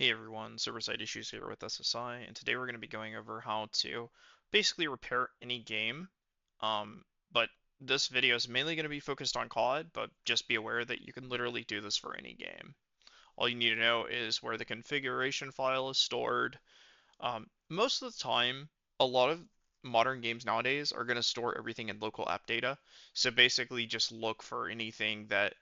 Hey everyone, Server-Side Issues here with SSI, and today we're going to be going over how to basically repair any game. But this video is mainly going to be focused on COD, but just be aware that you can literally do this for any game. All you need to know is where the configuration file is stored. Most of the time, a lot of modern games nowadays are going to store everything in local app data. So basically just look for anything that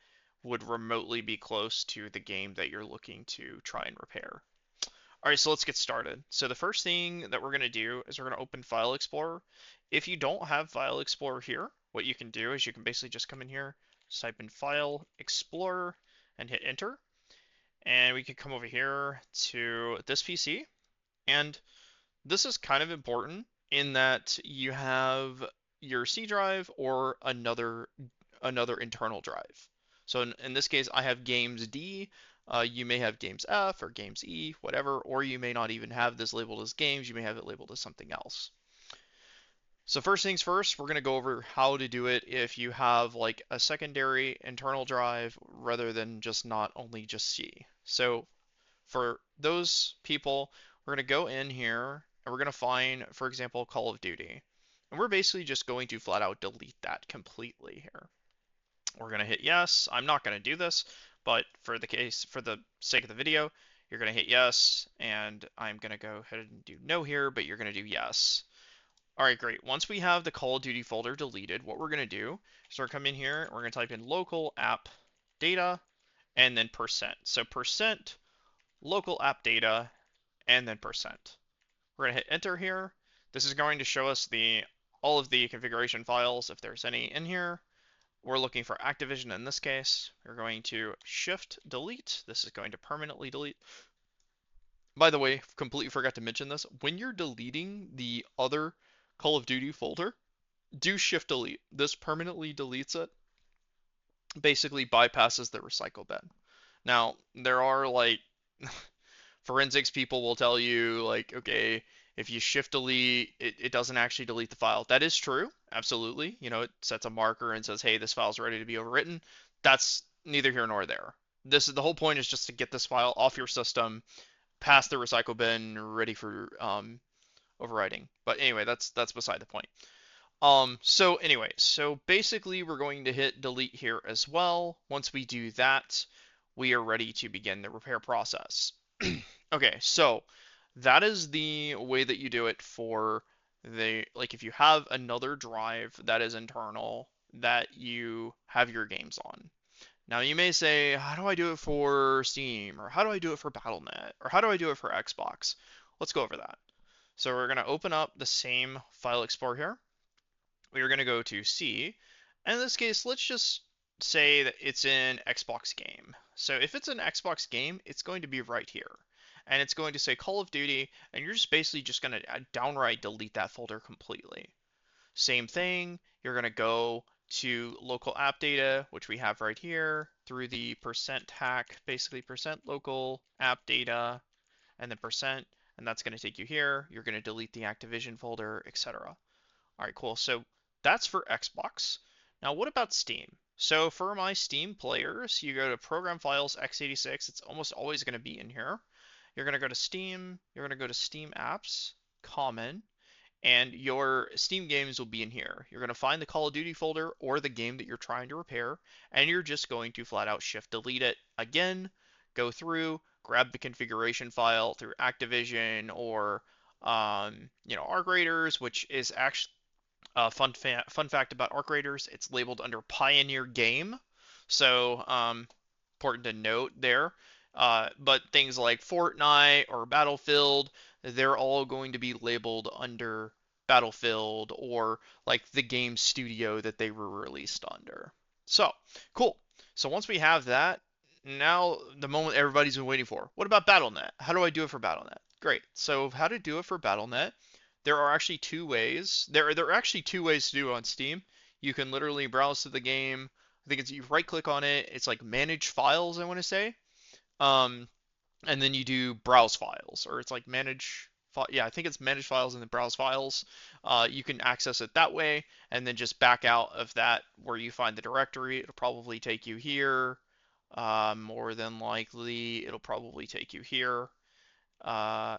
would remotely be close to the game that you're looking to try and repair. All right, so let's get started. So the first thing that we're going to do is we're going to open File Explorer. If you don't have File Explorer here, what you can do is you can basically just come in here, just type in File Explorer, and hit Enter. And we can come over here to this PC. And this is kind of important in that you have your C drive or another internal drive. So in this case, I have games D. You may have games F or games E, whatever, or you may not even have this labeled as games. You may have it labeled as something else. So first things first, we're going to go over how to do it if you have like a secondary internal drive rather than just not only just C. So for those people, we're going to go in here and we're going to find, for example, Call of Duty. And we're basically just going to flat out delete that completely here. We're going to hit yes. I'm not going to do this, but for the sake of the video, you're going to hit yes, and I'm going to go ahead and do no here, but you're going to do yes. All right, great. Once we have the Call of Duty folder deleted, what we're going to do is we're going to come in here, we're going to type in local app data, and then percent. So percent local app data, and then percent. We're going to hit enter here. This is going to show us all of the configuration files if there's any in here. We're looking for Activision in this case. We're going to shift delete. This is going to permanently delete. By the way, completely forgot to mention this. When you're deleting the other Call of Duty folder, do shift delete. This permanently deletes it, basically bypasses the recycle bin. Now, there are like forensics people will tell you like, okay, if you shift delete, it doesn't actually delete the file. That is true, absolutely. It sets a marker and says, hey, this file's ready to be overwritten. That's neither here nor there. The whole point is just to get this file off your system, past the recycle bin, ready for overwriting. But anyway, that's beside the point. So basically we're going to hit delete here as well. Once we do that, we are ready to begin the repair process. Okay, so that is the way that you do it for like if you have another drive that is internal that you have your games on. Now you may say, how do I do it for Steam? Or how do I do it for Battle.net? Or how do I do it for Xbox? Let's go over that. So we're going to open up the same file explorer here. We are going to go to C. And in this case, let's just say that it's an Xbox game. So if it's an Xbox game, it's going to be right here. And it's going to say Call of Duty, and you're just basically just going to downright delete that folder completely. Same thing, you're going to go to local app data, which we have right here, through the percent hack, basically percent local app data, and then percent, and that's going to take you here. You're going to delete the Activision folder, etc. All right, cool. So that's for Xbox. Now, what about Steam? So for my Steam players, you go to Program Files x86. It's almost always going to be in here. You're going to go to Steam. You're going to go to Steam Apps, Common, and your Steam games will be in here. You're going to find the Call of Duty folder or the game that you're trying to repair, and you're just going to flat out shift delete it again, go through, grab the configuration file through Activision or Arc Raiders, which is actually fun fact about Arc Raiders, it's labeled under Pioneer Game, so important to note there. But things like Fortnite or Battlefield, they're all going to be labeled under Battlefield or like the game studio that they were released under. So, cool. So once we have that, now the moment everybody's been waiting for. What about Battle.net? How do I do it for Battle.net? Great. So how to do it for Battle.net? There are actually two ways. There are actually two ways to do it on Steam. You can literally browse to the game. I think it's you right click on it. It's like manage files, I want to say. Um, and then you do browse files, or it's like yeah, I think it's manage files and then browse files. You can access it that way, and then just back out of that where you find the directory. It'll probably take you here. More than likely, it'll probably take you here.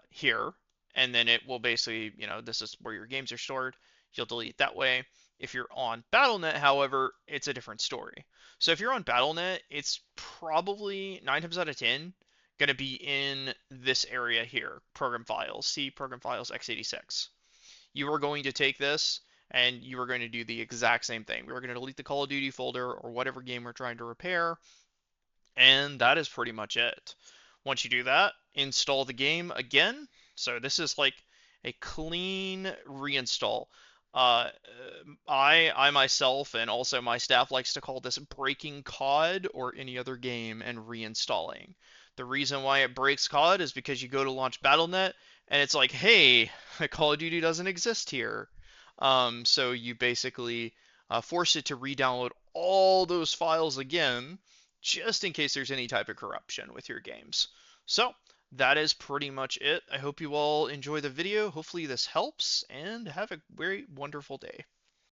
here, and then it will basically, this is where your games are stored. You'll delete that way. If you're on Battle.net, however, it's a different story. So if you're on Battle.net, it's probably 9 times out of 10 going to be in this area here, program files, C program files x86. You are going to take this and you are going to do the exact same thing. We're going to delete the Call of Duty folder or whatever game we're trying to repair, and that is pretty much it. Once you do that, install the game again. So this is like a clean reinstall. Uh, I myself and also my staff likes to call this breaking COD or any other game and reinstalling. The reason why it breaks COD is because you go to launch Battle.net and it's like, hey, Call of Duty doesn't exist here. So you basically force it to re-download all those files again, just in case there's any type of corruption with your games. So that is pretty much it. I hope you all enjoy the video. Hopefully this helps, and have a very wonderful day.